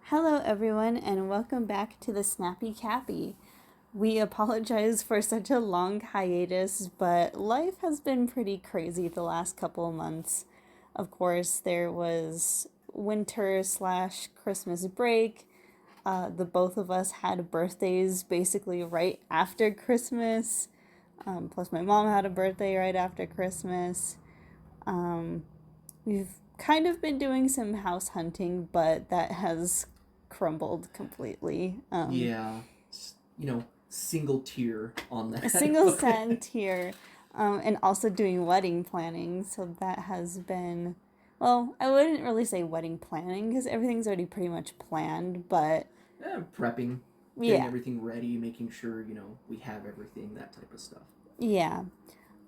Hello, everyone, and welcome back to the Snappy Cappy. We apologize for such a long hiatus, but life has been pretty crazy the last couple of months. Of course, there was winter/Christmas break. The both of us had birthdays basically right after Christmas. Plus, my mom had a birthday right after Christmas. We've kind of been doing some house hunting, but that has crumbled completely. Yeah, single tier on A that. single Okay. cent here, and also doing wedding planning. So that has been, well, I wouldn't really say wedding planning because everything's already pretty much planned, but Prepping, getting yeah, everything ready, making sure, we have everything, that type of stuff. yeah.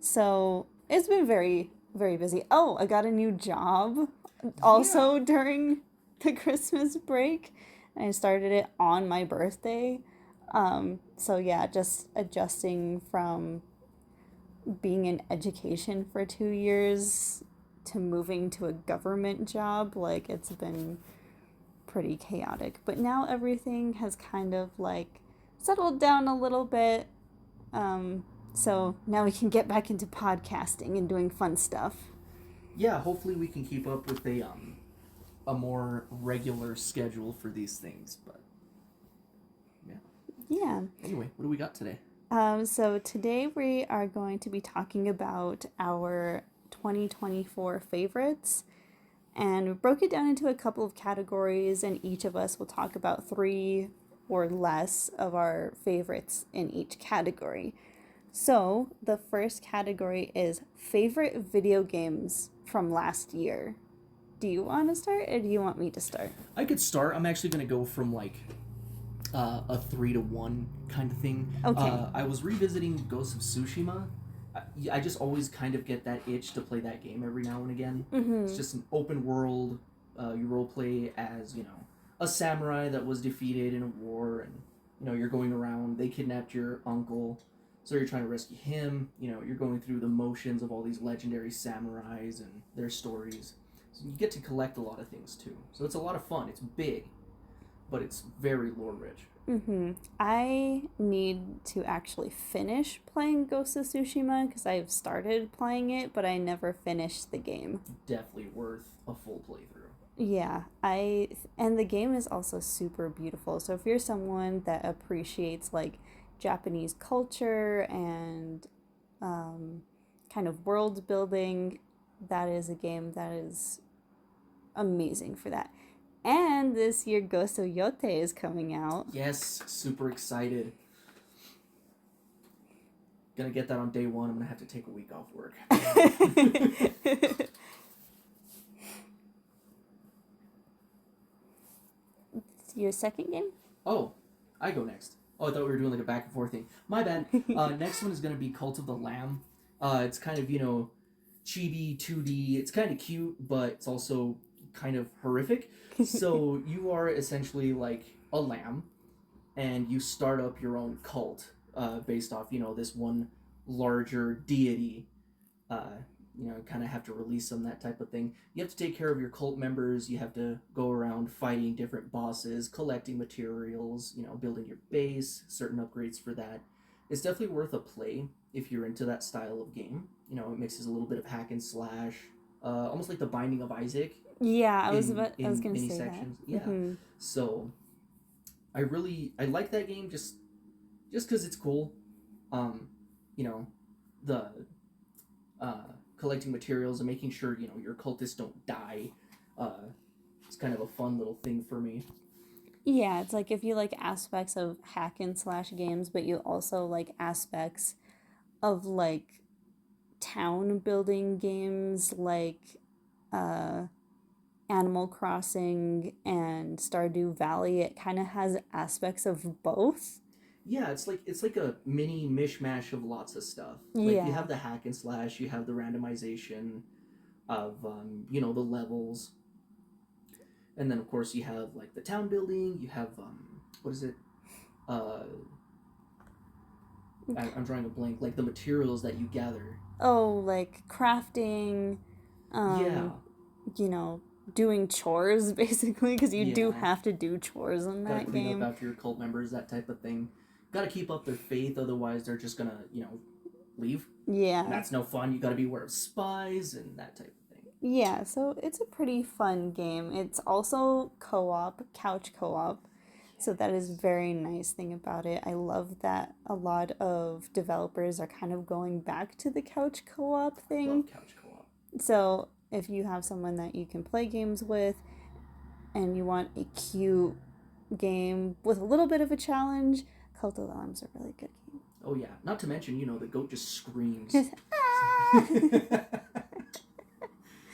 So it's been very, very busy. Oh, I got a new job Yeah. also during the Christmas break. I started it on my birthday. So yeah, just adjusting from being in education for 2 years to moving to a government job, like it's been pretty chaotic. But now everything has kind of like settled down a little bit. Um, so now we can get back into podcasting and doing fun stuff. Yeah, hopefully we can keep up with a more regular schedule for these things, but yeah. Yeah. Anyway, what do we got today? So today we are going to be talking about our 2024 favorites. And we broke it down into a couple of categories, and each of us will talk about three or less of our favorites in each category. So, the first category is favorite video games from last year. Do you want to start or do you want me to start? I could start. I'm actually going to go from a 3 to 1 kind of thing. Okay. I was revisiting Ghost of Tsushima. I just always kind of get that itch to play that game every now and again. It's Mm-hmm. just an open world. You role play as a samurai that was defeated in a war, and you're going around. They kidnapped your uncle, so you're trying to rescue him. You're going through the motions of all these legendary samurais and their stories. So you get to collect a lot of things too. So it's a lot of fun. It's big, but it's very lore rich. Mm-hmm. I need to actually finish playing Ghost of Tsushima because I've started playing it, but I never finished the game. Definitely worth a full playthrough. Yeah, and the game is also super beautiful. So if you're someone that appreciates like Japanese culture and um, kind of world building, that is a game that is amazing for that. And this year, Ghost of Yote is coming out. Yes, super excited. Gonna get that on day one. I'm gonna have to take a week off work. Your second game? Oh, I go next. Oh, I thought we were doing like a back and forth thing. My bad. Next one is gonna be Cult of the Lamb. It's kind of chibi 2D. It's kind of cute, but it's also kind of horrific. So you are essentially like a lamb, and you start up your own cult based off this one larger deity. uh, kind of have to release them, that type of thing. You have to take care of your cult members. You have to go around fighting different bosses, collecting materials, building your base, certain upgrades for that. It's definitely worth a play if you're into that style of game. It mixes a little bit of hack and slash, almost like the Binding of Isaac Yeah, I was in gonna mini say that. sections. Yeah. Mm-hmm. So I like that game just because it's cool. Um, you know, the uh, collecting materials and making sure your cultists don't die. Uh, it's kind of a fun little thing for me. Yeah, it's like if you like aspects of hack and slash games, but you also like aspects of like town building games like uh Animal Crossing and Stardew Valley, it kind of has aspects of both. Yeah, it's like a mini mishmash of lots of stuff. Like you Yeah. have the hack and slash, you have the randomization of the levels, and then of course you have like the town building. You have what is it? Uh, I'm drawing a blank. Like the materials that you gather. Oh, like crafting, Yeah, um, you know, doing chores basically, because you do Yeah. have to do chores in Gotta that clean up game. after your cult members, that type of thing. Gotta keep up their faith, otherwise they're just gonna, leave. And Yeah. that's no fun. You gotta be aware of spies and that type of thing. Yeah, so it's a pretty fun game. It's also co-op, couch co-op. So that is very nice thing about it. I love that a lot of developers are kind of going back to the couch co-op thing. Love couch co-op. So if you have someone that you can play games with and you want a cute game with a little bit of a challenge, Cult of the Lamb's a really good game. Oh yeah. Not to mention, the goat just screams.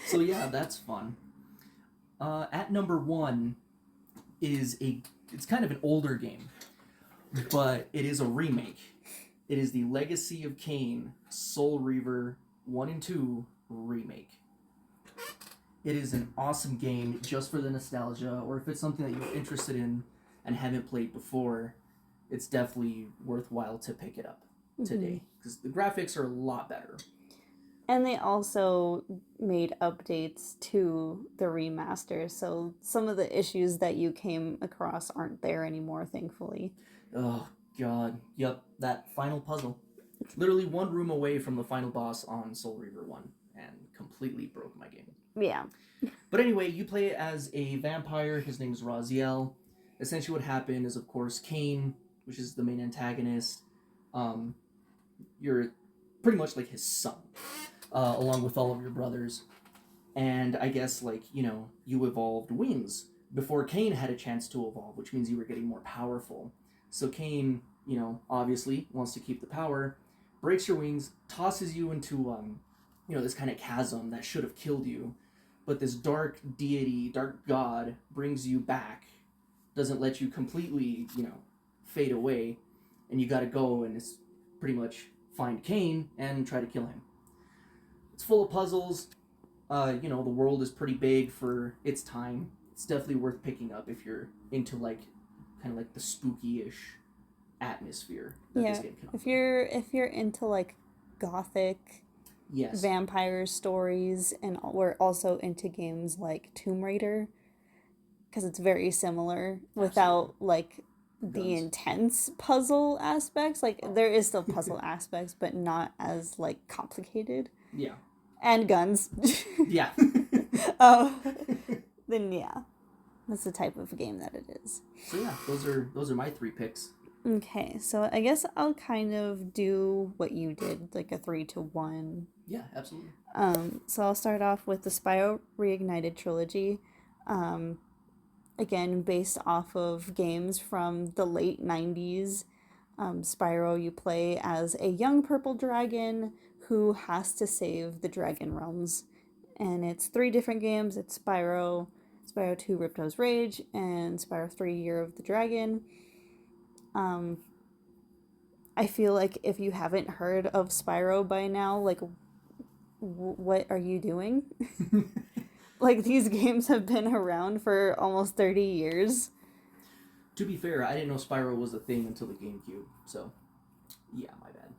So yeah, that's fun. At number 1 is it's kind of an older game, but it is a remake. It is the Legacy of Kain Soul Reaver 1 and 2 remake. It is an awesome game just for the nostalgia, or if it's something that you're interested in and haven't played before, it's definitely worthwhile to pick it up today, because the graphics are a lot better. And they also made updates to the remaster, so some of the issues that you came across aren't there anymore, thankfully. Oh, God. Yep, that final puzzle. Literally one room away from the final boss on Soul Reaver 1, and completely broke my game. Yeah. But anyway, you play it as a vampire. His name is Raziel. Essentially what happened is, of course, Kain, which is the main antagonist, you're pretty much like his son, along with all of your brothers. And I guess, you evolved wings before Kain had a chance to evolve, which means you were getting more powerful. So Kain, obviously wants to keep the power, breaks your wings, tosses you into, this kind of chasm that should have killed you. But this dark deity, dark god, brings you back, doesn't let you completely, fade away, and you gotta go and it's pretty much find Kain and try to kill him. It's full of puzzles. The world is pretty big for its time. It's definitely worth picking up if you're into kind of the spooky-ish atmosphere that this game can offer. If you're into gothic Yes. vampire stories, and we're also into games like Tomb Raider, because it's very similar without the intense puzzle aspects. There is still puzzle aspects, but not as complicated. Yeah. And guns. Yeah. Then yeah, that's the type of game that it is. So yeah, those are my 3 picks. Okay, so I guess I'll kind of do what you did, like a 3-1. Yeah, absolutely. So I'll start off with the Spyro Reignited trilogy. Again, based off of games from the late 90s. Spyro, you play as a young purple dragon who has to save the dragon realms. And it's 3 different games. It's Spyro, Spyro 2 Ripto's Rage, and Spyro 3 Year of the Dragon. I feel like if you haven't heard of Spyro by now, what are you doing? These games have been around for almost 30 years. To be fair, I didn't know Spyro was a thing until the GameCube, so yeah, my bad.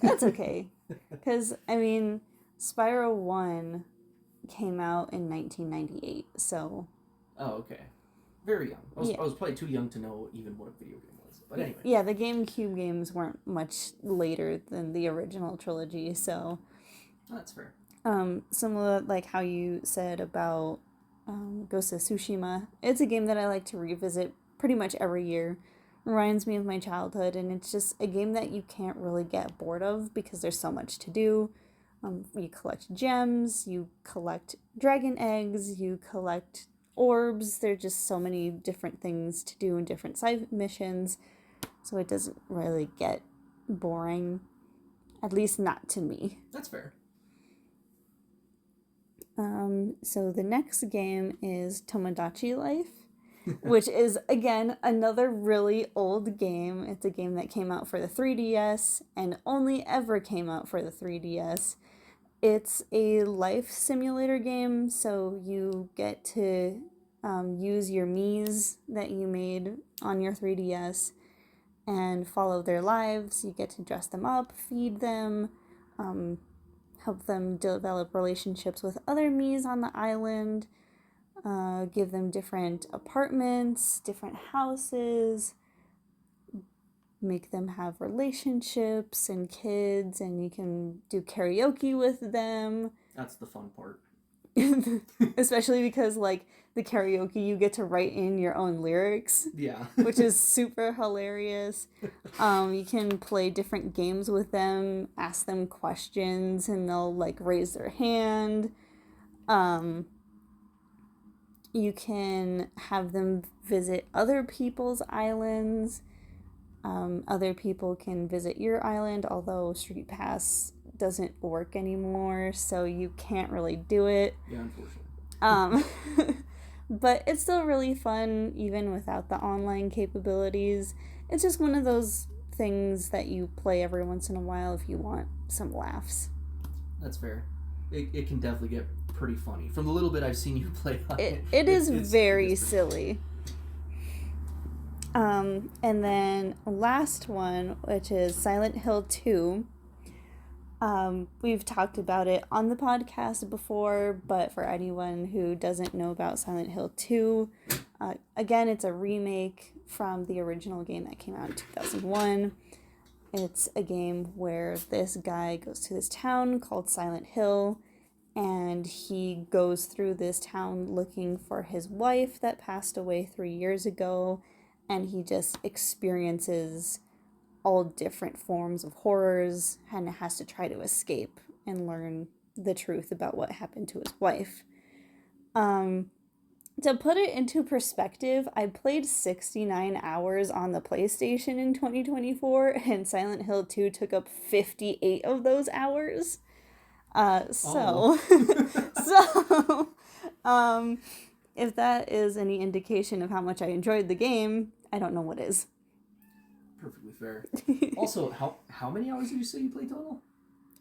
That's okay. Because, Spyro 1 came out in 1998, so... Oh, okay. Very young. I was probably too young to know even what a video game was. But anyway. Yeah, the GameCube games weren't much later than the original trilogy, so... That's fair. Similar how you said about Ghost of Tsushima. It's a game that I like to revisit pretty much every year. Reminds me of my childhood, and it's just a game that you can't really get bored of because there's so much to do. You collect gems, you collect dragon eggs, you collect orbs. There's just so many different things to do in different side missions, so it doesn't really get boring, at least not to me. That's fair. So the next game is Tomodachi Life, which is, again, another really old game. It's a game that came out for the 3DS and only ever came out for the 3DS. It's a life simulator game, so you get to use your Miis that you made on your 3DS and follow their lives. You get to dress them up, feed them, help them develop relationships with other Miis on the island. give them different apartments, different houses, make them have relationships and kids, and you can do karaoke with them. That's the fun part. Especially because, like, the karaoke, you get to write in your own lyrics. Yeah. Which is super hilarious. You can play different games with them, ask them questions, and they'll, like, raise their hand. You can have them visit other people's islands. Other people can visit your island, although Street Pass doesn't work anymore, so you can't really do it. Yeah, unfortunately. But it's still really fun, even without the online capabilities. It's just one of those things that you play every once in a while if you want some laughs. That's fair. It can definitely get pretty funny. From the little bit I've seen you play on it. It is very silly. And then last one, which is Silent Hill 2. We've talked about it on the podcast before, but for anyone who doesn't know about Silent Hill 2, again, it's a remake from the original game that came out in 2001. It's a game where this guy goes to this town called Silent Hill, and he goes through this town looking for his wife that passed away 3 years ago, and he just experiences all different forms of horrors and has to try to escape and learn the truth about what happened to his wife. To put it into perspective, I played 69 hours on the PlayStation in 2024, and Silent Hill 2 took up 58 of those hours. So, if that is any indication of how much I enjoyed the game, I don't know what is. Perfectly fair. Also, how many hours did you say you played total?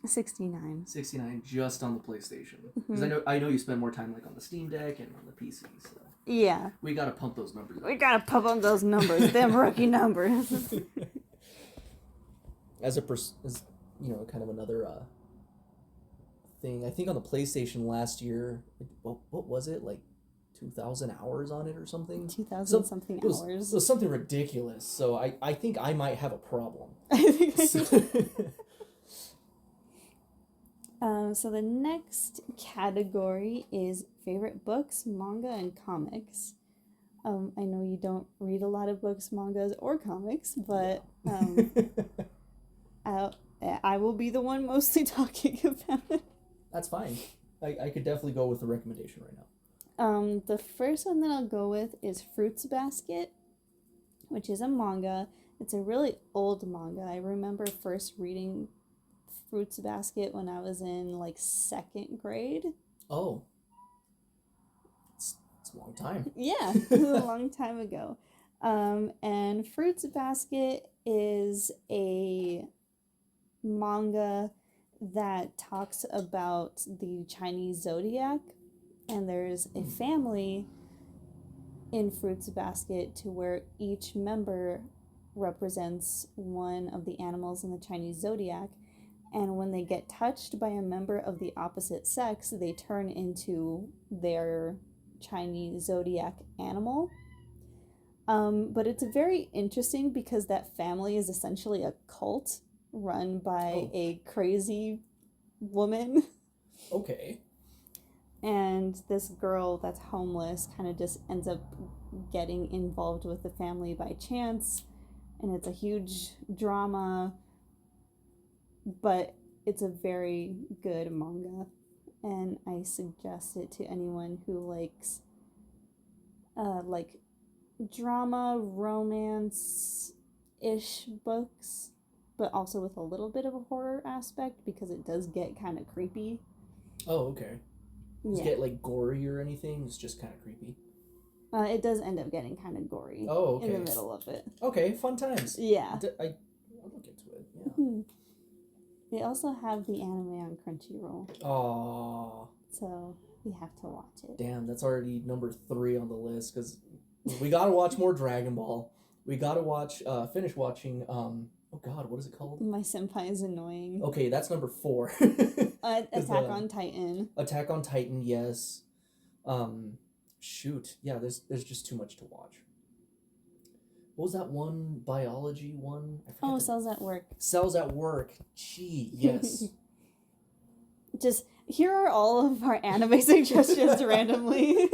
69. 69 just on the PlayStation. Because I know you spend more time like on the Steam Deck and on the PC. So yeah, we gotta pump those numbers up. We gotta pump up those numbers, them rookie numbers. As kind of another thing. I think on the PlayStation last year, what was it, like 2,000 hours on it or something? 2,000 something hours. It was something ridiculous. So I think I might have a problem. So the next category is favorite books, manga, and comics. I know you don't read a lot of books, mangas, or comics, but I will be the one mostly talking about it. That's fine. I could definitely go with the recommendation right now. The first one that I'll go with is Fruits Basket, which is a manga. It's a really old manga. I remember first reading Fruits Basket when I was in like 2nd grade. Oh. It's a long time. Yeah, it was a long time ago. And Fruits Basket is a manga that talks about the Chinese zodiac, and there's a family in Fruits Basket to where each member represents one of the animals in the Chinese zodiac, and when they get touched by a member of the opposite sex, they turn into their Chinese zodiac animal. But it's very interesting because that family is essentially a cult run by a crazy woman. Okay. And this girl that's homeless kind of just ends up getting involved with the family by chance. And it's a huge drama. But it's a very good manga. And I suggest it to anyone who likes drama, romance-ish books, but also with a little bit of a horror aspect because it does get kind of creepy. Oh, okay. Does it get like gory or anything? It's just kind of creepy. It does end up getting kind of gory. Oh, okay. In the middle of it. Okay, fun times. Yeah. I'll look into it. Yeah. Mm-hmm. They also have the anime on Crunchyroll. Aww. So we have to watch it. Damn, that's already number 3 on the list because we gotta watch more Dragon Ball. We gotta finish watching. Oh God, what is it called? My Senpai is Annoying. Okay, that's number 4. Attack on Titan. Attack on Titan, yes. shoot, yeah, there's just too much to watch. What was that one biology one? I forget. Oh, Cells at Work. Cells at Work. Gee, yes. Just here are all of our anime suggestions randomly.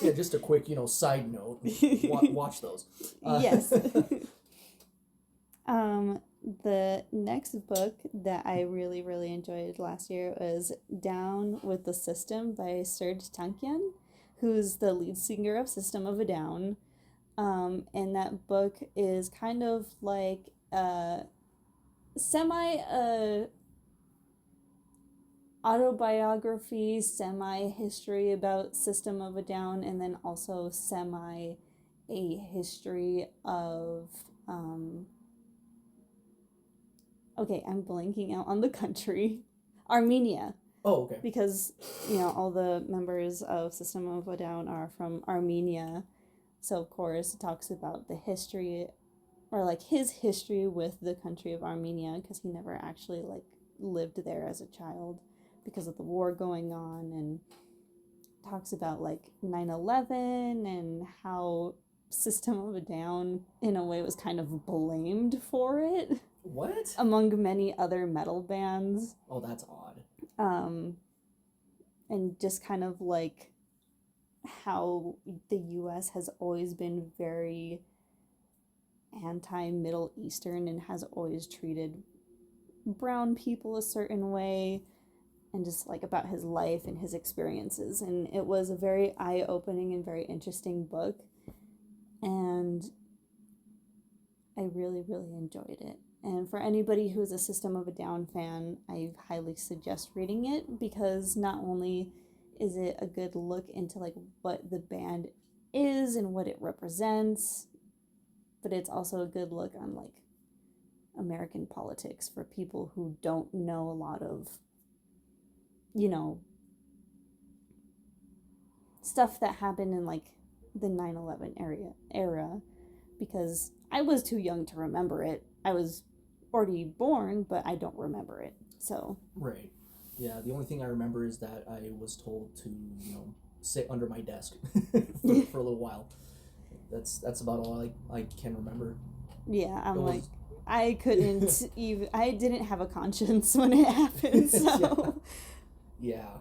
Yeah, just a quick, side note. Watch those. Yes. The next book that I really, really enjoyed last year was Down with the System by Serge Tankian, who's the lead singer of System of a Down. And that book is kind of like semi autobiography, semi history about System of a Down, and then also semi a history of okay, I'm blanking out on the country. Armenia. Oh, okay. Because, all the members of System of a Down are from Armenia. So, of course, it talks about the history, or like his history with the country of Armenia, because he never actually like lived there as a child because of the war going on, and talks about like 9/11 and how System of a Down in a way was kind of blamed for it. What? Among many other metal bands. Oh, that's odd. And just kind of like how the US has always been very anti-Middle Eastern and has always treated brown people a certain way, and just like about his life and his experiences. And it was a very eye-opening and very interesting book, and I really, really enjoyed it. And for anybody who's a System of a Down fan, I highly suggest reading it, because not only is it a good look into like what the band is and what it represents, but it's also a good look on like American politics for people who don't know a lot of, stuff that happened in like the 9/11 era, because I was too young to remember it. I was already born, but I don't remember it. So right, yeah. The only thing I remember is that I was told to, sit under my desk for a little while. That's about all I can remember. Yeah, I couldn't even. I didn't have a conscience when it happened. So yeah.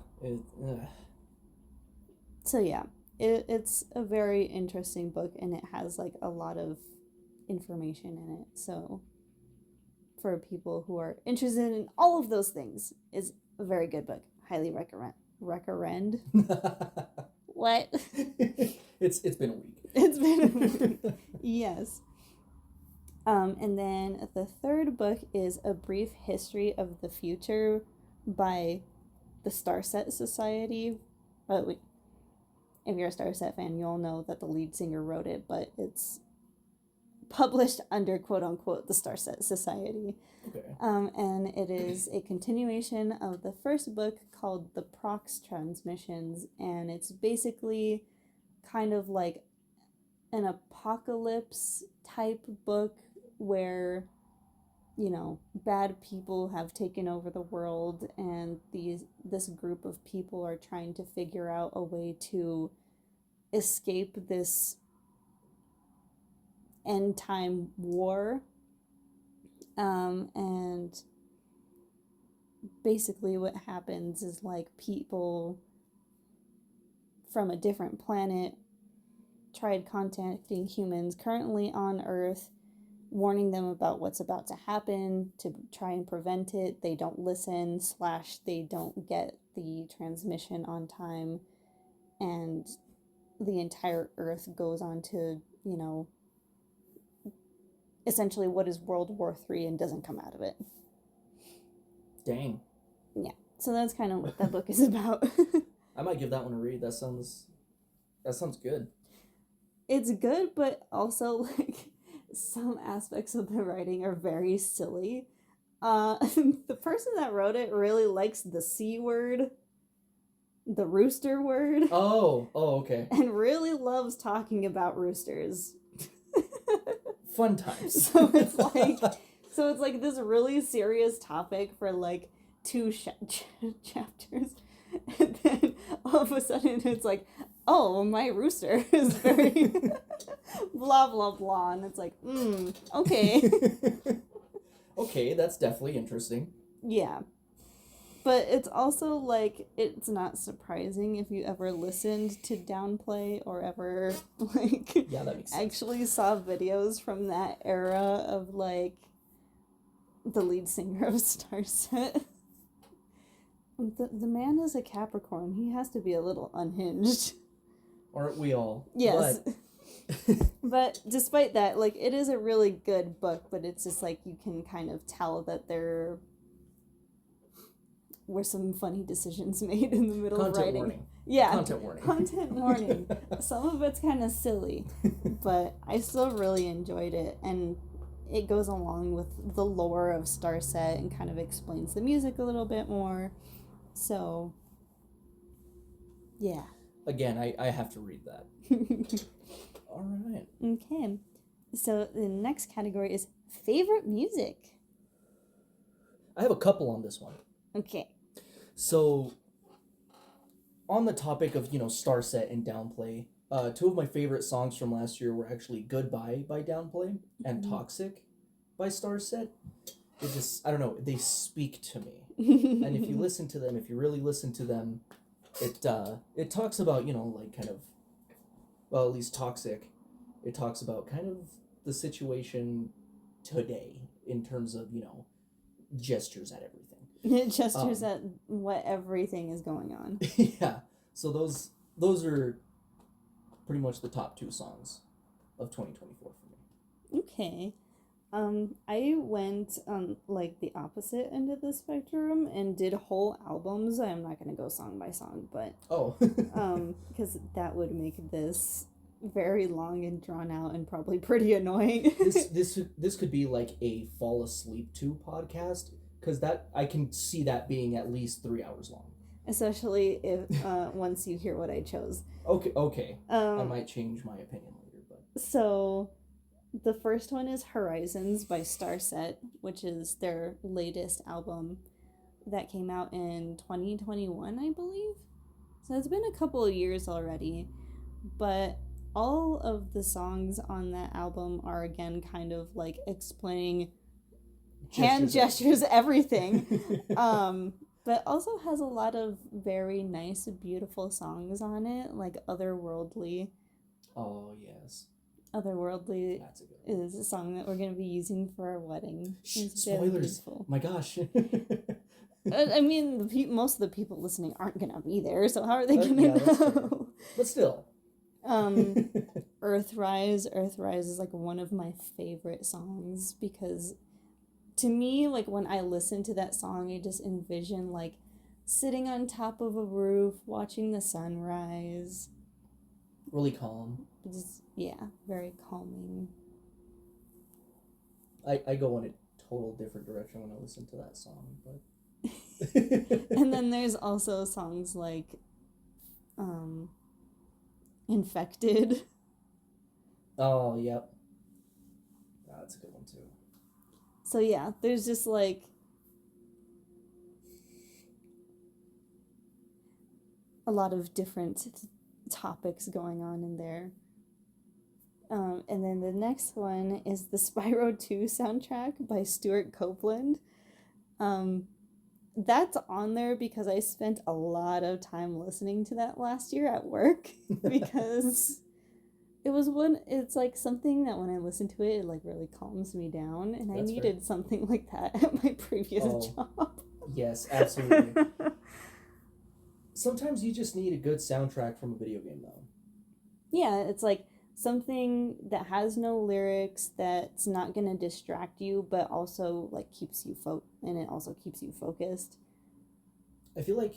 So yeah, it's a very interesting book, and it has like a lot of information in it. So for people who are interested in all of those things, is a very good book. Highly recommend. What? It's been a week. It's been a week. Yes. And then the third book is A Brief History of the Future by the Starset Society. But if you're a Starset fan, you'll know that the lead singer wrote it, but it's published under quote-unquote the Starset Society. Okay. And it is a continuation of the first book called The Prox Transmissions, and it's basically kind of like an apocalypse type book where, bad people have taken over the world, and this group of people are trying to figure out a way to escape this end time war. And basically what happens is like people from a different planet tried contacting humans currently on Earth, warning them about what's about to happen to try and prevent it. They don't listen, / they don't get the transmission on time, and the entire Earth goes on to, essentially what is World War III and doesn't come out of it. Dang. Yeah. So that's kind of what that book is about. I might give that one a read. That sounds good. It's good, but also like some aspects of the writing are very silly. The person that wrote it really likes the C word, the rooster word. Oh, okay. And really loves talking about roosters. Fun times. So it's like this really serious topic for like two chapters, And then all of a sudden it's like, oh, my rooster is very blah, blah, blah. And it's like, okay. Okay, that's definitely interesting. Yeah. But it's also like, it's not surprising if you ever listened to Downplay or ever like Yeah, that makes sense. actually saw videos from that era of like the lead singer of Starset. The man is a Capricorn. He has to be a little unhinged. Aren't we all? Yes. But... But despite that, like, it is a really good book, but it's just like you can kind of tell that there were some funny decisions made in the middle of writing. Warning. Yeah. Content warning. Content warning. Some of it's kind of silly, but I still really enjoyed it, and it goes along with the lore of Starset and kind of explains the music a little bit more. So, yeah. Again, I have to read that. All right. Okay. So the next category is favorite music. I have a couple on this one. Okay. So, on the topic of, Starset and Downplay, two of my favorite songs from last year were actually Goodbye by Downplay and Toxic by Starset. It just, I don't know, they speak to me. And if you listen to them, if you really listen to them, it talks about, like kind of, well, at least Toxic, it talks about kind of the situation today in terms of, gestures at everything. It gestures at what everything is going on. Yeah. So those are pretty much the top two songs of 2024 for me. Okay. I went on like the opposite end of the spectrum and did whole albums. I'm not gonna go song by song, but because that would make this very long and drawn out and probably pretty annoying. This could be like a fall asleep to podcast, because that I can see that being at least 3 hours long. Especially if once you hear what I chose. Okay. I might change my opinion later, but so. The first one is Horizons by Starset, which is their latest album that came out in 2021, I believe. So it's been a couple of years already, but all of the songs on that album are again kind of like explaining hand gestures, everything. But also has a lot of very nice, beautiful songs on it, like Otherworldly. Oh, yes. Otherworldly is a song that we're going to be using for our wedding. Spoilers. My gosh. I mean, most of the people listening aren't going to be there, so how are they going to know? But still. Earthrise. Earthrise is like one of my favorite songs because to me, like when I listen to that song, I just envision like sitting on top of a roof, watching the sunrise. Really calm. Just, yeah, very calming. I go in a total different direction when I listen to that song, but and then there's also songs like Infected. Oh, yep. That's a good one too. So yeah, there's just like a lot of different topics going on in there. And then the next one is the Spyro 2 soundtrack by Stuart Copeland. That's on there because I spent a lot of time listening to that last year at work because it's like something that when I listen to it, it like really calms me down, and I needed something like that at my previous job. Yes, absolutely. Sometimes you just need a good soundtrack from a video game, though. Yeah, it's like something that has no lyrics, that's not going to distract you, but also like keeps you and it also keeps you focused. I feel like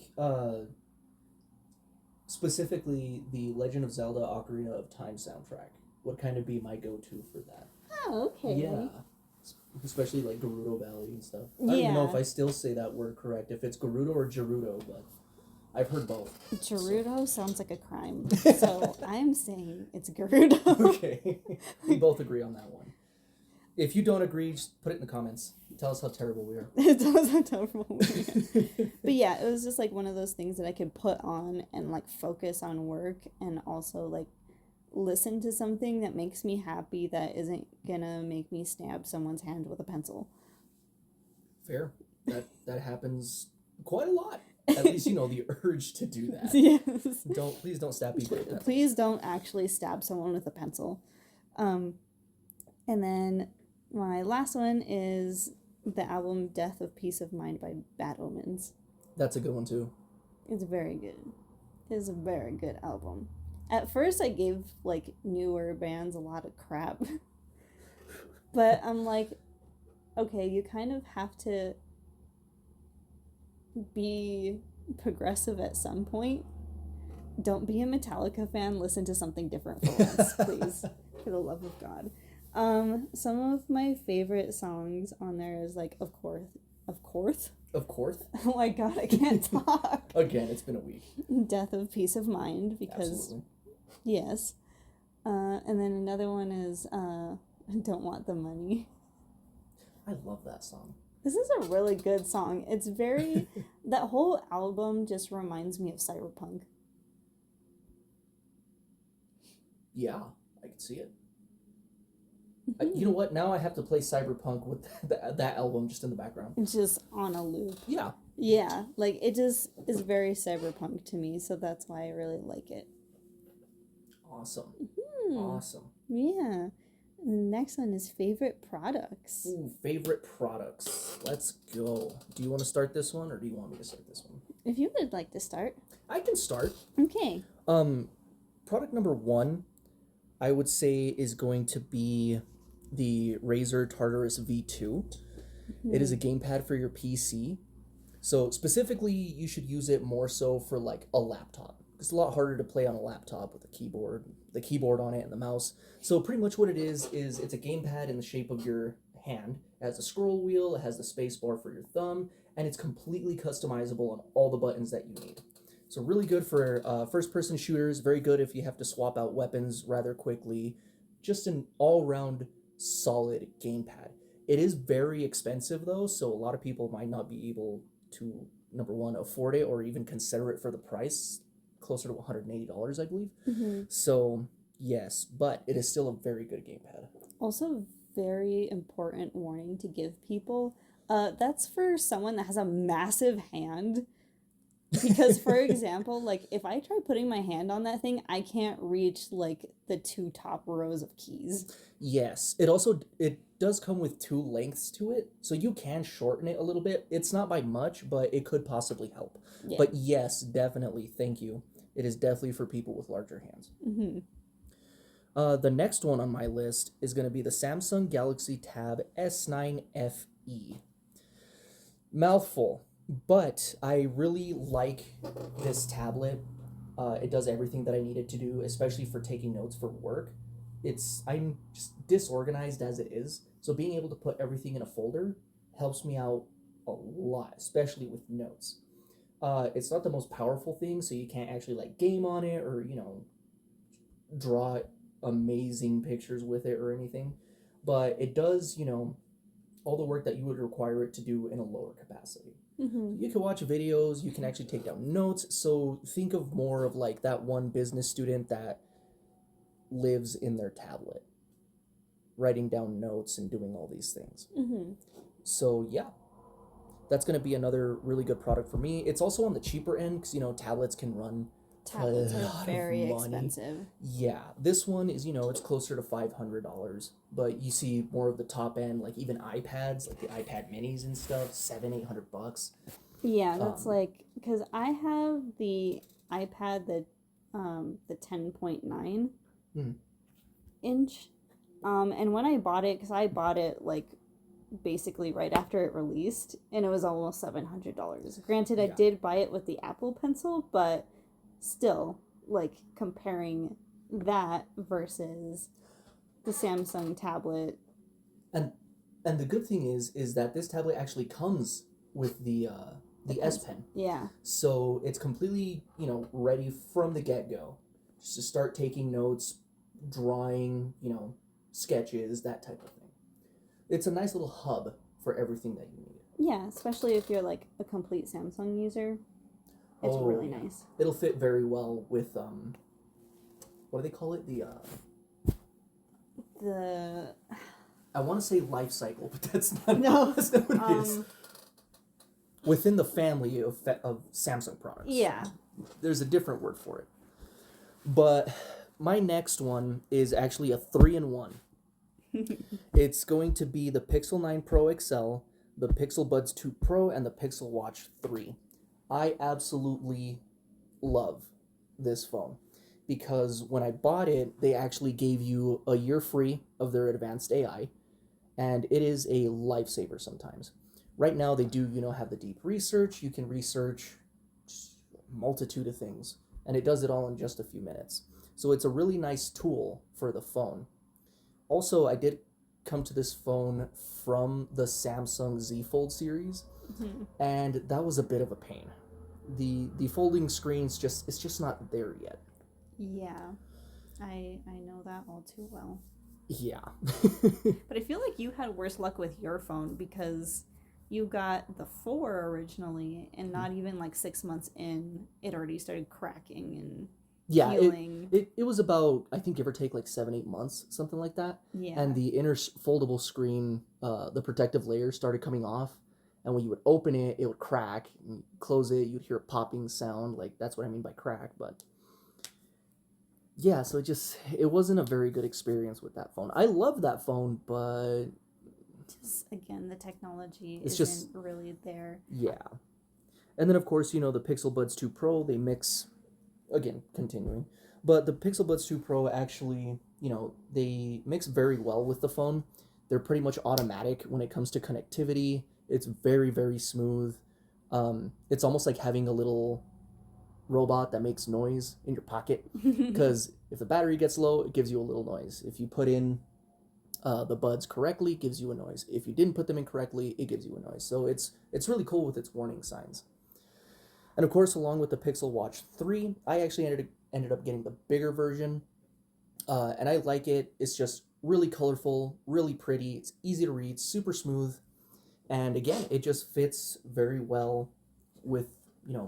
specifically the Legend of Zelda Ocarina of Time soundtrack would kind of be my go-to for that. Oh, okay. Yeah. Especially like Gerudo Valley and stuff. I don't even know if I still say that word correct, if it's Gerudo or Gerudo, but I've heard both. Gerudo sounds like a crime, so I'm saying it's Gerudo. Okay. We both agree on that one. If you don't agree, just put it in the comments. Tell us how terrible we are. It does sound terrible. But yeah, it was just like one of those things that I could put on and like focus on work and also like listen to something that makes me happy that isn't gonna make me stab someone's hand with a pencil. Fair. That happens quite a lot. At least you know the urge to do that. Yes. Please don't stab people with pencils. Please don't actually stab someone with a pencil. And then my last one is the album Death of Peace of Mind by Bad Omens. That's a good one too. It's very good. It's a very good album. At first I gave like newer bands a lot of crap. But I'm like, okay, you kind of have to be progressive at some point. Don't be a Metallica fan. Listen to something different for once, please. For the love of God. Some of my favorite songs on there is like, of course. Oh my God, I can't talk. Again, it's been a week. Death of Peace of Mind, because Absolutely. yes. And then another one is Don't Want the Money. I love that song. This is a really good song. It's very that whole album just reminds me of cyberpunk. Yeah, I can see it. You know what? Now I have to play Cyberpunk with that album just in the background. It's just on a loop. Yeah. Yeah, like it just is very cyberpunk to me, so that's why I really like it. Awesome. Mm-hmm. Awesome. Yeah. And the next one is favorite products. Ooh, favorite products. Let's go. Do you want to start this one, or do you want me to start this one? If you would like to start. I can start. Okay. Product number 1, I would say, is going to be the Razer Tartarus V2. Mm-hmm. It is a gamepad for your PC. So specifically, you should use it more so for like a laptop. It's a lot harder to play on a laptop with the keyboard on it and the mouse. So pretty much what it is it's a gamepad in the shape of your hand. It has a scroll wheel, it has the space bar for your thumb, and it's completely customizable on all the buttons that you need. So really good for first-person shooters, very good if you have to swap out weapons rather quickly. Just an all-round solid gamepad. It is very expensive though, so a lot of people might not be able to, number one, afford it or even consider it for the price. Closer to $180, I believe. Mm-hmm. So yes, but it is still a very good gamepad. Also, very important warning to give people. That's for someone that has a massive hand. Because, for example, like if I try putting my hand on that thing, I can't reach like the 2 top rows of keys. Yes, it does come with 2 lengths to it, so you can shorten it a little bit. It's not by much, but it could possibly help. Yeah. But yes, definitely, thank you. It is definitely for people with larger hands. Mm-hmm. The next one on my list is going to be the Samsung Galaxy Tab S9 FE. Mouthful, but I really like this tablet. It does everything that I need it to do, especially for taking notes for work. I'm just disorganized as it is, so being able to put everything in a folder helps me out a lot, especially with notes. It's not the most powerful thing, so you can't actually like game on it or, draw amazing pictures with it or anything. But it does, all the work that you would require it to do in a lower capacity. Mm-hmm. You can watch videos, you can actually take down notes. So think of more of like that one business student that lives in their tablet, writing down notes and doing all these things. Mm-hmm. So yeah. That's going to be another really good product for me. It's also on the cheaper end because, tablets can run Tablets are very expensive. Yeah. This one is, it's closer to $500. But you see more of the top end, like even iPads, like the iPad minis and stuff, $700-800. Yeah, that's because I have the iPad, the 10.9 inch. And when I bought it, because I bought it basically right after it released, and it was almost $700. Granted, I did buy it with the Apple Pencil, but still, comparing that versus the Samsung tablet. And the good thing is that this tablet actually comes with the S Pen. Yeah. So it's completely, ready from the get-go. Just to start taking notes, drawing, sketches, that type of thing. It's a nice little hub for everything that you need. Yeah, especially if you're like a complete Samsung user. It's really nice. It'll fit very well with what do they call it? The I want to say life cycle, but that's not. No. That's not what it is. Within the family of Samsung products. Yeah. There's a different word for it. But my next one is actually a 3-in-1. It's going to be the Pixel 9 Pro XL, the Pixel Buds 2 Pro, and the Pixel Watch 3. I absolutely love this phone because when I bought it, they actually gave you a year free of their advanced AI, and it is a lifesaver sometimes. Right now, they do, have the deep research. You can research a multitude of things, and it does it all in just a few minutes. So it's a really nice tool for the phone. Also, I did come to this phone from the Samsung Z Fold series, and that was a bit of a pain. The folding screen's it's just not there yet. Yeah, I know that all too well. Yeah. But I feel like you had worse luck with your phone because you got the 4 originally, and not even like 6 months in, it already started cracking and peeling. It was about, I think, give or take like 7-8 months, something like that. Yeah. And the inner foldable screen, the protective layer started coming off, and when you would open it, it would crack. And close it, you'd hear a popping sound. Like, that's what I mean by crack. But yeah, so it wasn't a very good experience with that phone. I love that phone, but just again, the technology it's isn't really there. Yeah. And then, of course, the Pixel Buds 2 Pro, they mix, again, continuing, but the Pixel Buds 2 Pro actually, they mix very well with the phone. They're pretty much automatic when it comes to connectivity. It's very, very smooth. It's almost like having a little robot that makes noise in your pocket, because if the battery gets low, it gives you a little noise. If you put in the buds correctly, it gives you a noise. If you didn't put them in correctly, it gives you a noise. So it's really cool with its warning signs. And of course, along with the Pixel Watch 3, I actually ended up getting the bigger version, and I like it. It's just really colorful, really pretty. It's easy to read, super smooth, and again, it just fits very well with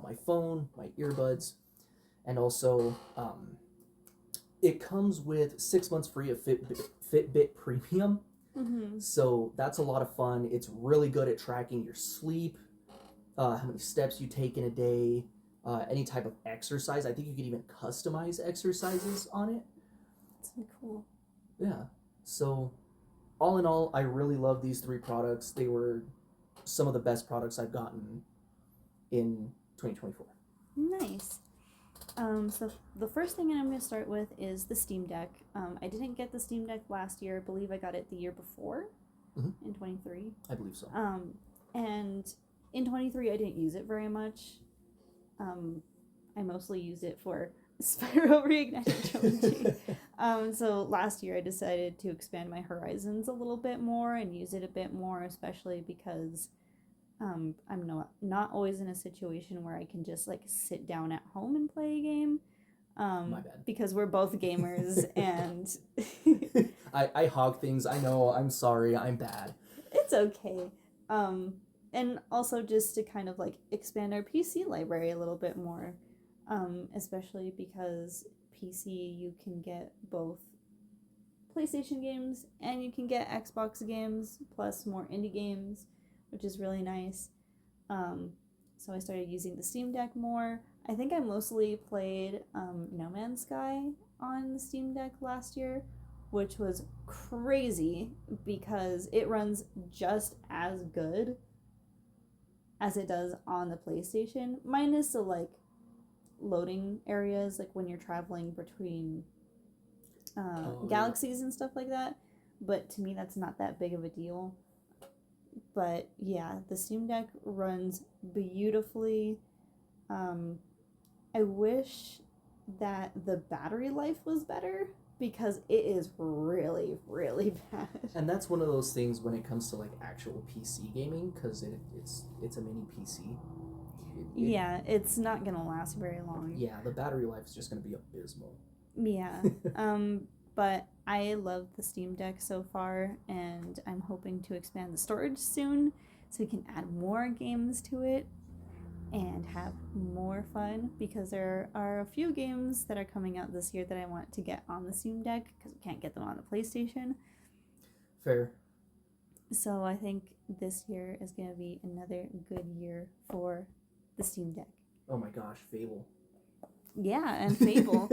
my phone, my earbuds, and also it comes with 6 months free of Fitbit Premium. So that's a lot of fun. It's really good at tracking your sleep, how many steps you take in a day, any type of exercise. I think you can even customize exercises on it. That's cool. Yeah. So all in all, I really love these 3 products. They were some of the best products I've gotten in 2024. Nice. So the first thing I'm going to start with is the Steam Deck. I didn't get the Steam Deck last year. I believe I got it the year before, in 23. I believe so. And in 23, I didn't use it very much. I mostly used it for Spyro Reignited Trilogy. So last year I decided to expand my horizons a little bit more and use it a bit more, especially because I'm not always in a situation where I can just like sit down at home and play a game. My bad. Because we're both gamers and I hog things. I know. I'm sorry. I'm bad. It's okay. And also just to kind of like expand our PC library a little bit more. Especially because PC you can get both PlayStation games and you can get Xbox games plus more indie games, which is really nice. So I started using the Steam Deck more. I think I mostly played No Man's Sky on the Steam Deck last year, which was crazy because it runs just as good as it does on the PlayStation, minus the like loading areas, like when you're traveling between galaxies and stuff like that. But to me, that's not that big of a deal. But yeah, the Steam Deck runs beautifully. I wish that the battery life was better because it is really, really bad. And that's one of those things when it comes to like actual PC gaming, because it's a mini PC. Yeah, it's not gonna last very long. Yeah, the battery life is just gonna be abysmal. Yeah. But I love the Steam Deck so far, and I'm hoping to expand the storage soon so we can add more games to it and have more fun, because there are a few games that are coming out this year that I want to get on the Steam Deck because we can't get them on the PlayStation. Fair. So I think this year is going to be another good year for the Steam Deck. Oh my gosh, Fable. Yeah, and Fable.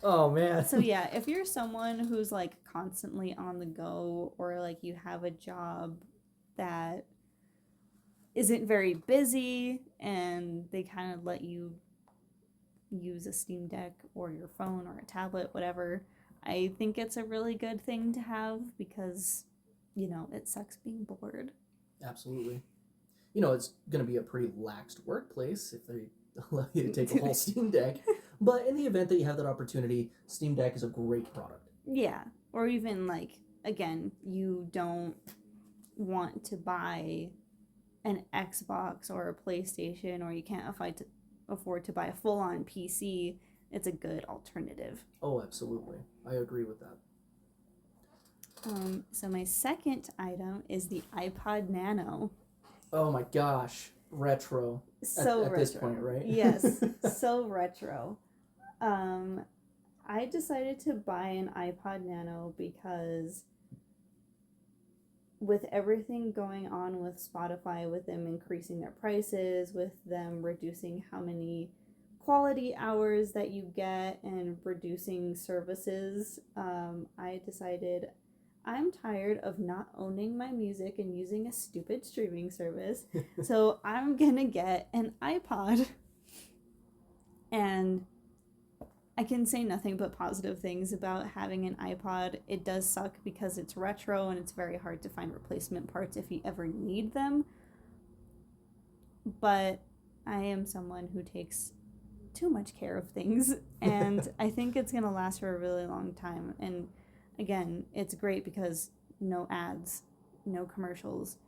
Oh man. So yeah, if you're someone who's like constantly on the go, or like you have a job that isn't very busy and they kind of let you use a Steam Deck or your phone or a tablet, whatever, I think it's a really good thing to have, because, you know, it sucks being bored. Absolutely. You know, it's going to be a pretty laxed workplace if they allow you to take a whole Steam Deck. But in the event that you have that opportunity, Steam Deck is a great product. Yeah. Or even, like, again, you don't want to buy an Xbox or a PlayStation, or you can't afford to buy a full-on PC, it's a good alternative. Oh, absolutely. I agree with that. So my second item is the iPod Nano. Oh my gosh. Retro. So at retro. This point, right? Yes, so retro. I decided to buy an iPod Nano because with everything going on with Spotify, with them increasing their prices, with them reducing how many quality hours that you get and reducing services, I decided I'm tired of not owning my music and using a stupid streaming service, so I'm gonna get an iPod. And I can say nothing but positive things about having an iPod. It does suck because it's retro and it's very hard to find replacement parts if you ever need them. But I am someone who takes too much care of things, and I think it's going to last for a really long time. And again, it's great because no ads, no commercials.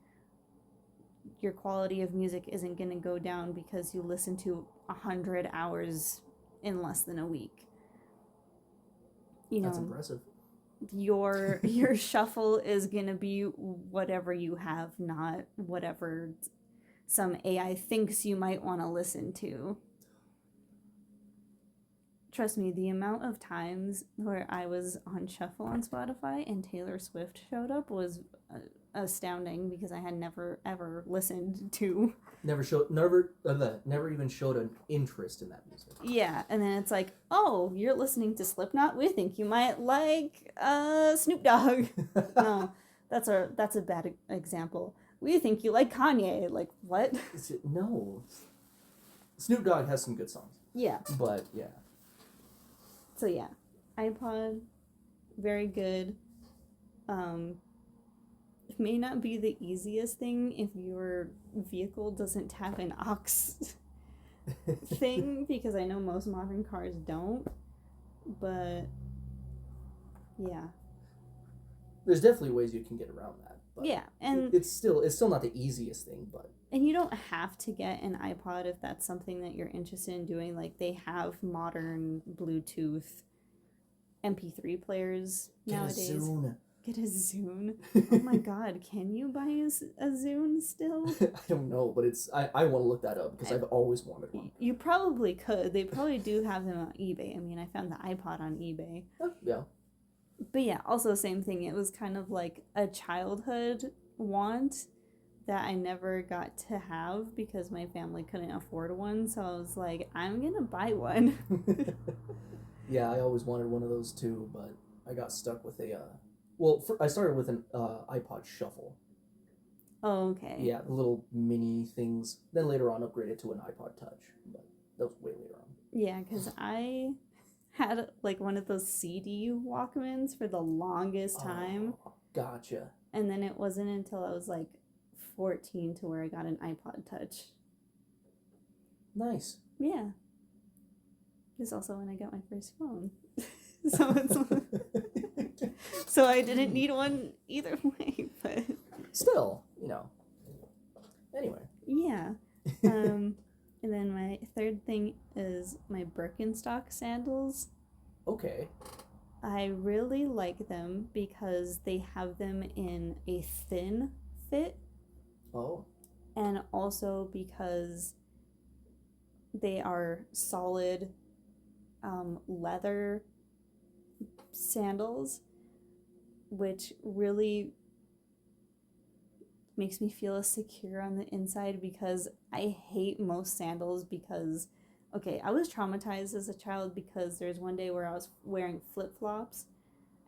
Your quality of music isn't going to go down because you listen to 100 hours in less than a week. You know, that's impressive. Your shuffle is gonna be whatever you have, not whatever some AI thinks you might want to listen to. Trust me, the amount of times where I was on shuffle on Spotify and Taylor Swift showed up was astounding, because I had never ever listened to. Never even showed an interest in that music. Yeah, and then it's like, oh, you're listening to Slipknot? We think you might like Snoop Dogg. No, that's a bad example. We think you like Kanye. Like, what? No. Snoop Dogg has some good songs. Yeah. But, yeah. So, yeah. iPod, very good. It may not be the easiest thing if your vehicle doesn't have an aux thing, because I know most modern cars don't. But, yeah. There's definitely ways you can get around that. But yeah, and it's still not the easiest thing, but... And you don't have to get an iPod if that's something that you're interested in doing. Like, they have modern Bluetooth MP3 players nowadays. Get a Zune. Get a Zune? Oh my god, can you buy a Zune still? I don't know, but I want to look that up because I've always wanted one. You probably could. They probably do have them on eBay. I mean, I found the iPod on eBay. Yeah. But yeah, also same thing. It was kind of like a childhood want that I never got to have because my family couldn't afford one. So I was like, I'm going to buy one. Yeah, I always wanted one of those too, but I got stuck with a... I started with an iPod Shuffle. Oh, okay. Yeah, the little mini things. Then later on upgraded to an iPod Touch, but that was way later on. Yeah, because I had like one of those CD Walkmans for the longest time. Oh, gotcha. And then it wasn't until I was like 14 to where I got an iPod Touch. Nice. Yeah. This is also when I got my first phone. So it's so I didn't need one either way, but still, you know. Anyway. Yeah. And then my third thing is my Birkenstock sandals. Okay. I really like them because they have them in a thin fit, Oh, and also because they are solid leather sandals, which really makes me feel secure on the inside because I hate most sandals because okay, I was traumatized as a child because there's one day where I was wearing flip-flops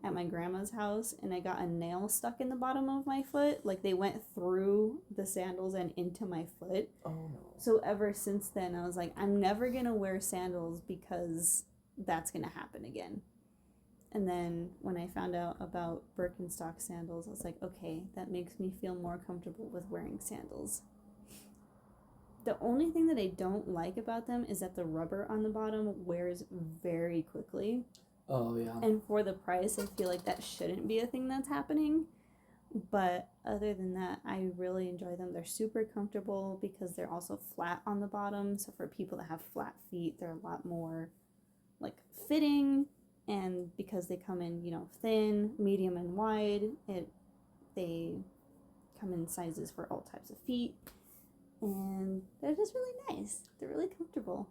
at my grandma's house and I got a nail stuck in the bottom of my foot. Like they went through the sandals and into my foot. oh no. So ever since then I was like, I'm never gonna wear sandals because that's gonna happen again. And then when I found out about Birkenstock sandals, I was like, okay, that makes me feel more comfortable with wearing sandals. The only thing that I don't like about them is that the rubber on the bottom wears very quickly. Oh yeah. And for the price, I feel like that shouldn't be a thing that's happening. But other than that, I really enjoy them. They're super comfortable because they're also flat on the bottom. So for people that have flat feet, they're a lot more like fitting. And because they come in, thin, medium, and wide, they come in sizes for all types of feet. And they're just really nice. They're really comfortable.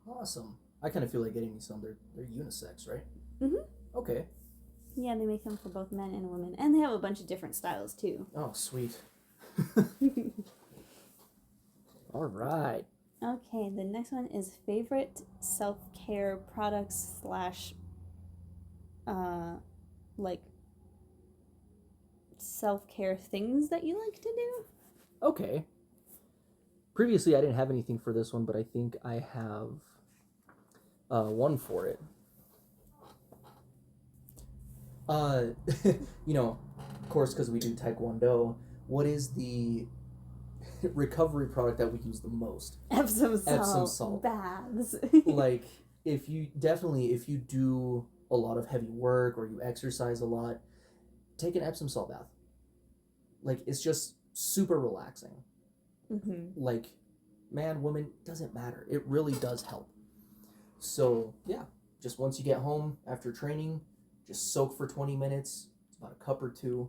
Awesome. I kind of feel like getting me some. They're unisex, right? Mm-hmm. Okay. Yeah, they make them for both men and women. And they have a bunch of different styles, too. Oh, sweet. All right. Okay, the next one is favorite self-care products slash, like, self-care things that you like to do. Okay. Previously, I didn't have anything for this one, but I think I have one for it. Of course, because we do Taekwondo, what is the recovery product that we use the most? Epsom salt. Epsom salt. Baths. Like, if you do a lot of heavy work or you exercise a lot, take an Epsom salt bath. Like, it's just super relaxing. Mm-hmm. Like, man, woman, doesn't matter. It really does help. So, yeah, just once you get home after training, just soak for 20 minutes. It's about a cup or two.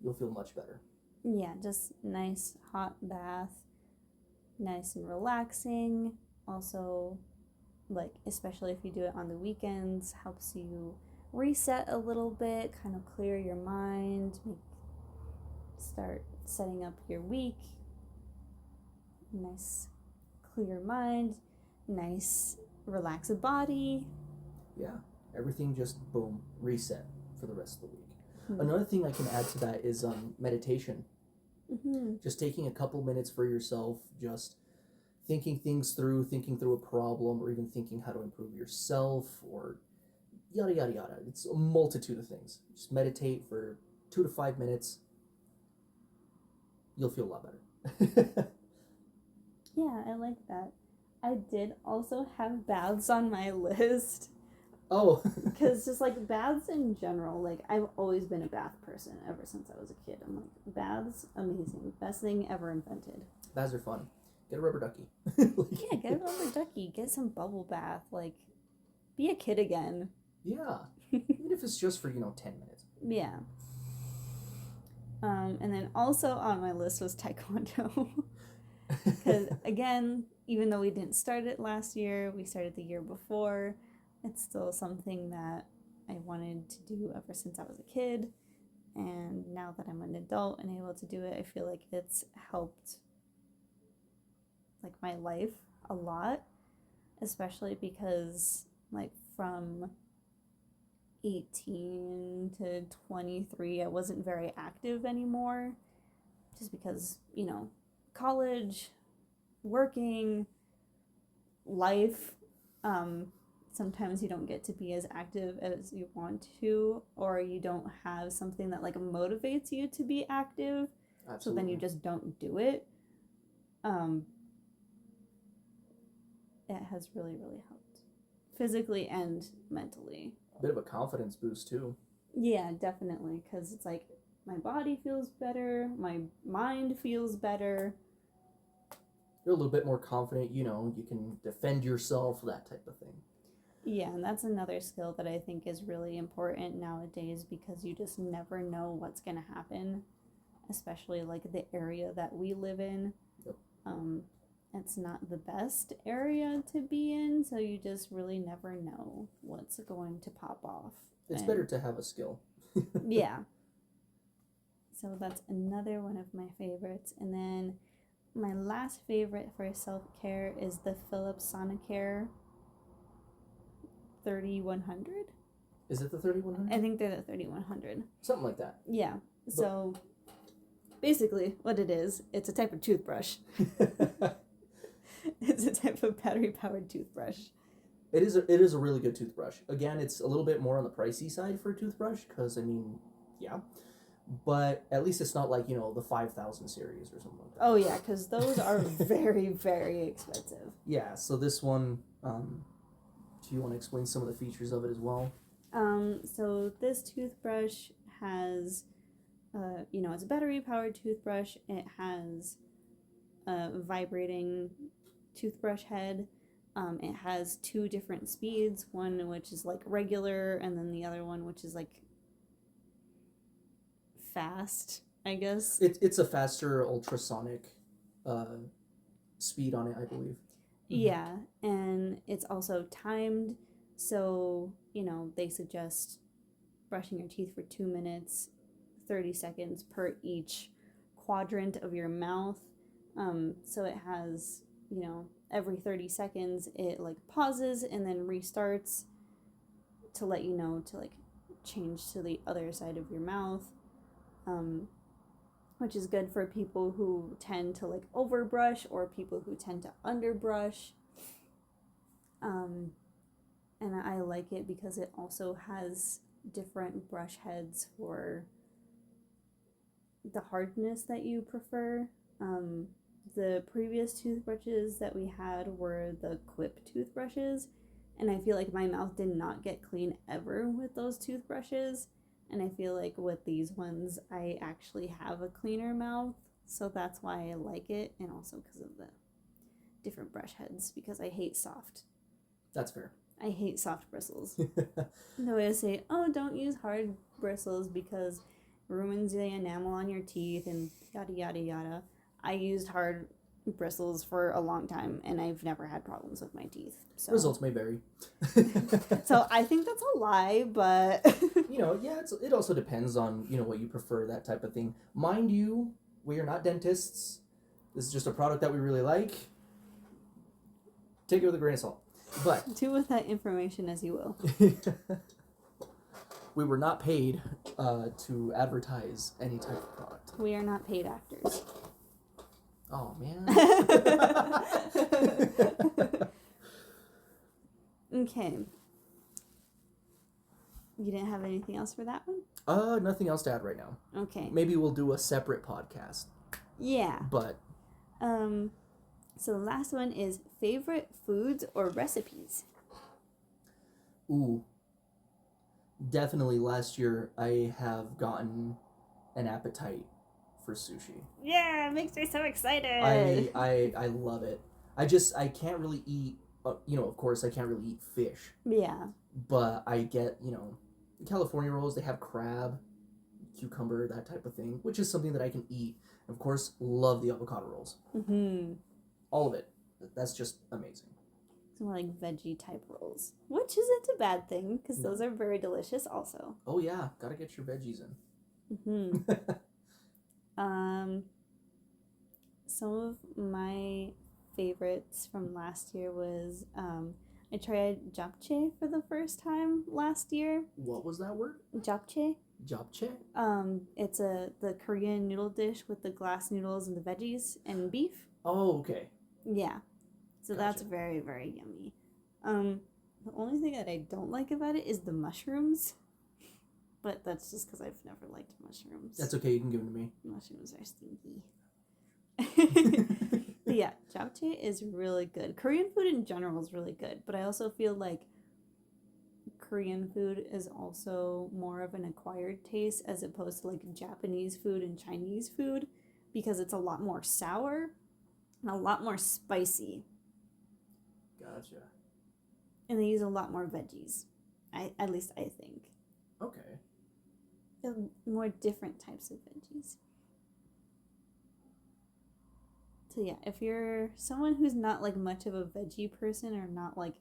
You'll feel much better. Yeah, just nice hot bath. Nice and relaxing. Also, like, especially if you do it on the weekends, helps you reset a little bit, kind of clear your mind, start setting up your week. Nice clear mind, nice relaxed body. Yeah, everything just boom, reset for the rest of the week. Another thing I can add to that is meditation. Mm-hmm. Just taking a couple minutes for yourself, just thinking things through, thinking through a problem, or even thinking how to improve yourself, or yada yada yada. It's a multitude of things. Just meditate for 2 to 5 minutes. You'll feel a lot better. Yeah, I like that. I did also have baths on my list. Oh. Because just like baths in general, like I've always been a bath person ever since I was a kid. I'm like, baths, amazing. Best thing ever invented. Baths are fun. Get a rubber ducky. Yeah, get a rubber ducky. Get some bubble bath. Like, be a kid again. Yeah. Even if it's just for, 10 minutes. Yeah. And then also on my list was Taekwondo. Because, again, even though we didn't start it last year, we started the year before, it's still something that I wanted to do ever since I was a kid. And now that I'm an adult and able to do it, I feel like it's helped, like, my life a lot. Especially because, like, from 18 to 23, I wasn't very active anymore. Just because, college, working, life, sometimes you don't get to be as active as you want to, or you don't have something that like motivates you to be active. Absolutely. So then you just don't do it. It has really, really helped physically and mentally. A bit of a confidence boost too. Yeah, definitely, because it's like my body feels better, my mind feels better. You're a little bit more confident, you can defend yourself, that type of thing. Yeah, and that's another skill that I think is really important nowadays because you just never know what's going to happen, especially like the area that we live in. Yep. It's not the best area to be in, so you just really never know what's going to pop off. It's better to have a skill. Yeah. So that's another one of my favorites. And then my last favorite for self-care is the Philips Sonicare 3100. Is it the 3100? I think they're the 3100. Something like that. Yeah. So basically what it is, it's a type of toothbrush. It's a type of battery-powered toothbrush. It is a really good toothbrush. Again, it's a little bit more on the pricey side for a toothbrush because, I mean, yeah. But at least it's not like, the 5000 series or something like that. Oh, yeah, because those are very, very expensive. Yeah, so this one, do you want to explain some of the features of it as well? So this toothbrush has, it's a battery-powered toothbrush. It has a vibrating toothbrush head. It has 2 different speeds, one which is like regular, and then the other one which is like fast, I guess. It's a faster ultrasonic speed on it, I believe. Yeah, and it's also timed, so, they suggest brushing your teeth for 2 minutes, 30 seconds per each quadrant of your mouth. So it has, every 30 seconds it like pauses and then restarts to let you know to like change to the other side of your mouth. Which is good for people who tend to like overbrush or people who tend to underbrush. And I like it because it also has different brush heads for the hardness that you prefer. The previous toothbrushes that we had were the Quip toothbrushes, and I feel like my mouth did not get clean ever with those toothbrushes. And I feel like with these ones, I actually have a cleaner mouth. So that's why I like it. And also because of the different brush heads. Because I hate soft. That's fair. I hate soft bristles. The way I say, don't use hard bristles because it ruins the enamel on your teeth and yada, yada, yada. I used hard bristles for a long time and I've never had problems with my teeth. So. Results may vary. So I think that's a lie, but yeah, it also depends on what you prefer, that type of thing. Mind you, we are not dentists. This is just a product that we really like. Take it with a grain of salt. But do with that information as you will. We were not paid to advertise any type of product. We are not paid actors. Oh, man. Okay. You didn't have anything else for that one? Nothing else to add right now. Okay. Maybe we'll do a separate podcast. Yeah. But. So the last one is favorite foods or recipes. Ooh. Definitely last year I have gotten an appetite for sushi. Yeah, it makes me so excited. I love it. I can't really eat, of course I can't really eat fish. Yeah. But I get, California rolls, they have crab, cucumber, that type of thing, which is something that I can eat. Of course, love the avocado rolls. Mm-hmm. All of it. That's just amazing. Some more like veggie type rolls, which isn't a bad thing because those are very delicious also. Oh yeah, gotta get your veggies in. Mm-hmm. Some of my favorites from last year was I tried japchae for the first time last year. What was that word? Japchae. Japchae? It's the Korean noodle dish with the glass noodles and the veggies and beef. Oh, okay. Yeah. So Gotcha. that's very, very yummy. The only thing that I don't like about it is the mushrooms. But that's just because I've never liked mushrooms. That's okay, you can give them to me. Mushrooms are stinky. But yeah, japchae is really good. Korean food in general is really good, but I also feel like Korean food is also more of an acquired taste as opposed to like Japanese food and Chinese food because it's a lot more sour and a lot more spicy. Gotcha. And they use a lot more veggies. At least I think. Okay. More different types of veggies. So yeah, if you're someone who's not like much of a veggie person or not like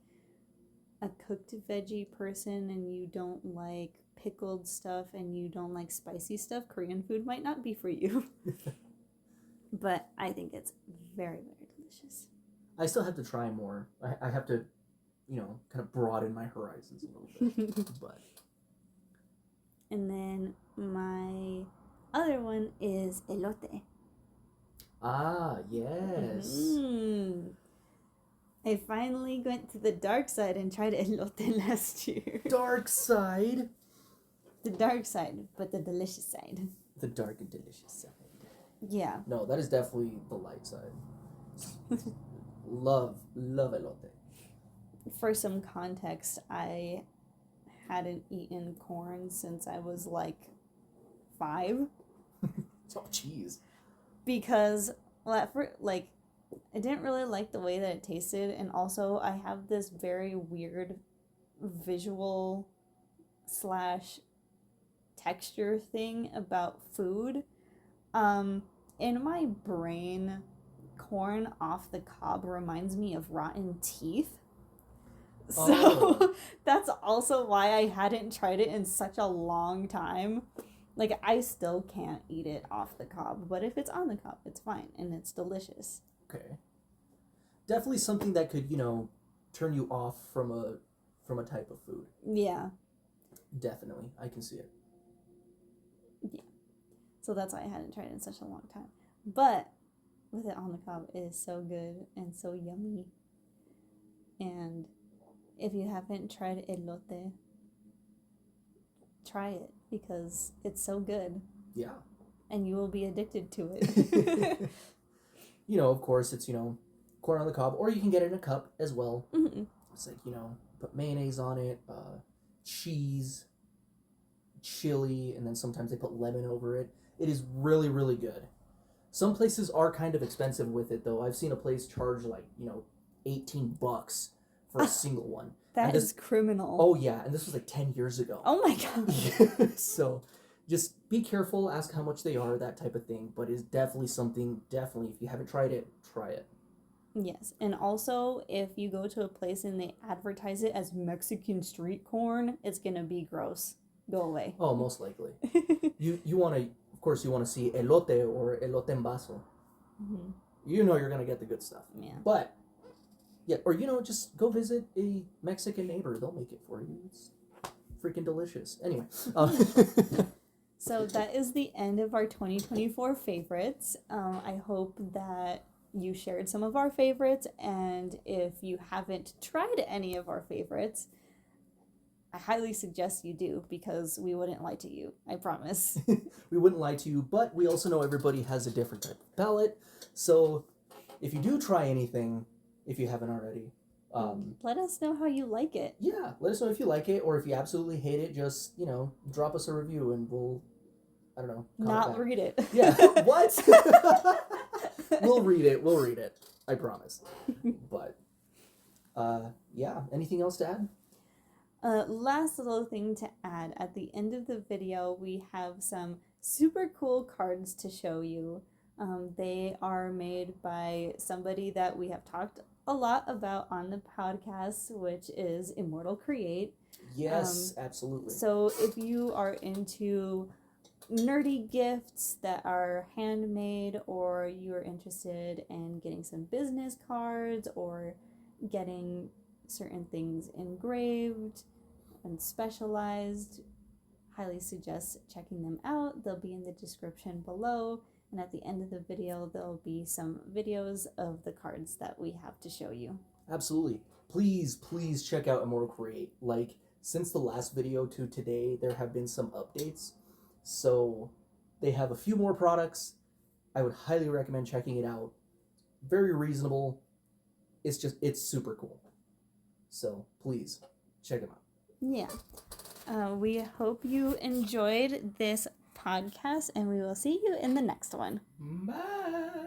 a cooked veggie person and you don't like pickled stuff and you don't like spicy stuff, Korean food might not be for you. But I think it's very, very delicious. I still have to try more. I have to, kind of broaden my horizons a little bit. But And then my other one is elote. Ah, yes. I finally went to the dark side and tried elote last year. Dark side. The dark side, but the delicious side. The dark and delicious side. Yeah. No, that is definitely the light side. love elote. For some context, I hadn't eaten corn since I was like 5. Oh, jeez. Because, well, I didn't really like the way that it tasted, and also I have this very weird visual / texture thing about food. In my brain, corn off the cob reminds me of rotten teeth. So that's also why I hadn't tried it in such a long time. Like, I still can't eat it off the cob, but if it's on the cob, it's fine, and it's delicious. Okay. Definitely something that could, turn you off from a type of food. Yeah. Definitely. I can see it. Yeah. So that's why I hadn't tried it in such a long time. But with it on the cob, it is so good and so yummy. And if you haven't tried elote, try it because it's so good. Yeah. And you will be addicted to it. Of course, it's, corn on the cob, or you can get it in a cup as well. Mm-hmm. It's like, put mayonnaise on it, cheese, chili, and then sometimes they put lemon over it. It is really, really good. Some places are kind of expensive with it, though. I've seen a place charge like, $18 for a single one. That is criminal. Oh, yeah, and this was like 10 years ago. Oh my god. So just be careful, ask how much they are, that type of thing. But it's definitely something, if you haven't tried it, try it. Yes, and also if you go to a place and they advertise it as Mexican street corn, it's gonna be gross. Go away. Oh, most likely. You want to, of course, you want to see elote or elote en vaso. Mm-hmm. You're gonna get the good stuff. Yeah. But yeah, or just go visit a Mexican neighbor. They'll make it for you. It's freaking delicious. Anyway. So that is the end of our 2024 favorites. I hope that you shared some of our favorites, and if you haven't tried any of our favorites, I highly suggest you do, because we wouldn't lie to you, I promise. We wouldn't lie to you, but we also know everybody has a different type of palate. So if you do try anything, if you haven't already, let us know how you like it. Yeah, let us know if you like it, or if you absolutely hate it, just, drop us a review and we'll, I don't know. Not read it. Yeah, what? We'll read it. I promise. But, yeah, anything else to add? Last little thing to add, at the end of the video, we have some super cool cards to show you. They are made by somebody that we have talked a lot about on the podcast, which is Immortal Create. Yes, absolutely. So if you are into nerdy gifts that are handmade, or you're interested in getting some business cards or getting certain things engraved and specialized, highly suggest checking them out. They'll be in the description below, and at the end of the video there'll be some videos of the cards that we have to show you. Absolutely. Please check out Immortal Create. Like, since the last video to today, there have been some updates, so they have a few more products. I would highly recommend checking it out. Very reasonable. It's super cool. So please check them out. Yeah. We hope you enjoyed this podcast, and we will see you in the next one. Bye.